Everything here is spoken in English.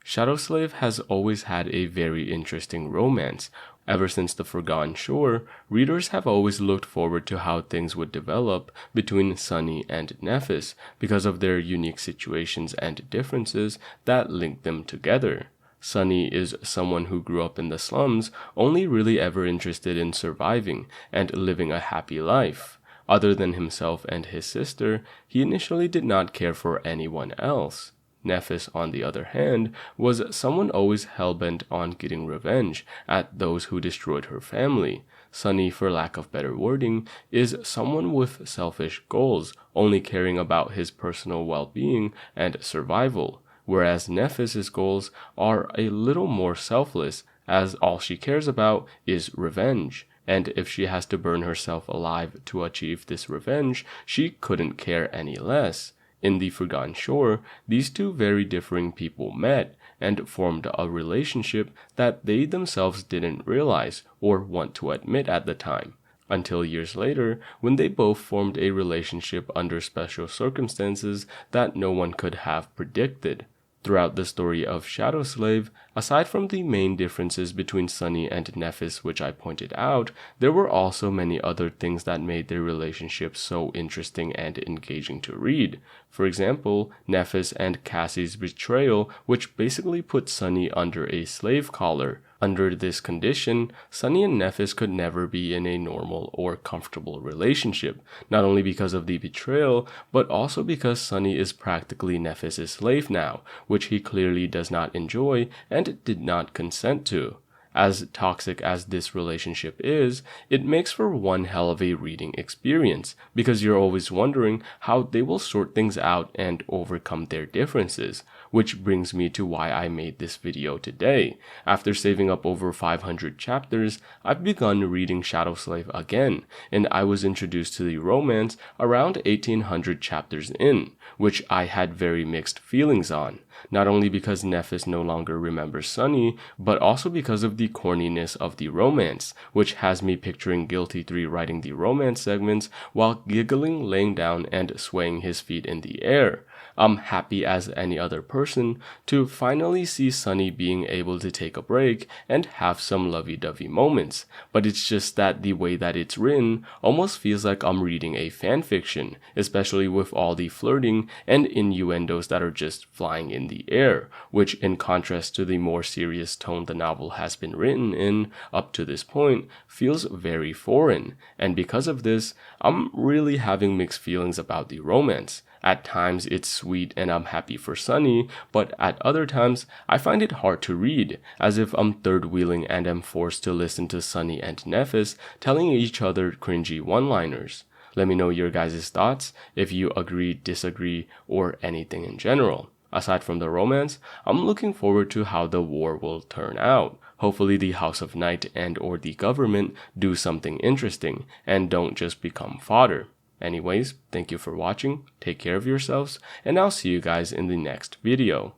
Shadowslave has always had a very interesting romance. Ever since The Forgotten Shore, readers have always looked forward to how things would develop between Sunny and Nephis because of their unique situations and differences that link them together. Sunny is someone who grew up in the slums, only really ever interested in surviving and living a happy life. Other than himself and his sister, he initially did not care for anyone else. Nephis, on the other hand, was someone always hell-bent on getting revenge at those who destroyed her family. Sunny, for lack of better wording, is someone with selfish goals, only caring about his personal well-being and survival, whereas Nephis's goals are a little more selfless, as all she cares about is revenge. And if she has to burn herself alive to achieve this revenge, she couldn't care any less. In The Forgotten Shore, these two very differing people met and formed a relationship that they themselves didn't realize or want to admit at the time, until years later when they both formed a relationship under special circumstances that no one could have predicted. Throughout the story of Shadowslave, aside from the main differences between Sunny and Nephis which I pointed out, there were also many other things that made their relationship so interesting and engaging to read. For example, Nephis and Cassie's betrayal, which basically put Sunny under a slave collar. Under this condition, Sunny and Nephis could never be in a normal or comfortable relationship, not only because of the betrayal, but also because Sunny is practically Nephis's slave now, which he clearly does not enjoy and did not consent to. As toxic as this relationship is, it makes for one hell of a reading experience, because you're always wondering how they will sort things out and overcome their differences. Which brings me to why I made this video today. After saving up over 500 chapters, I've begun reading Shadowslave again, and I was introduced to the romance around 1800 chapters in, which I had very mixed feelings on. Not only because Nephis no longer remembers Sunny, but also because of the corniness of the romance, which has me picturing Guilty 3 writing the romance segments while giggling, laying down, and swaying his feet in the air. I'm happy as any other person to finally see Sunny being able to take a break and have some lovey-dovey moments, but it's just that the way that it's written almost feels like I'm reading a fanfiction, especially with all the flirting and innuendos that are just flying in the air, which in contrast to the more serious tone the novel has been written in up to this point, feels very foreign, and because of this, I'm really having mixed feelings about the romance. At times it's sweet and I'm happy for Sunny, but at other times I find it hard to read, as if I'm third-wheeling and am forced to listen to Sunny and Nephis telling each other cringy one-liners. Let me know your guys' thoughts, if you agree, disagree, or anything in general. Aside from the romance, I'm looking forward to how the war will turn out. Hopefully the House of Night and or the government do something interesting and don't just become fodder. Anyways, thank you for watching, take care of yourselves, and I'll see you guys in the next video.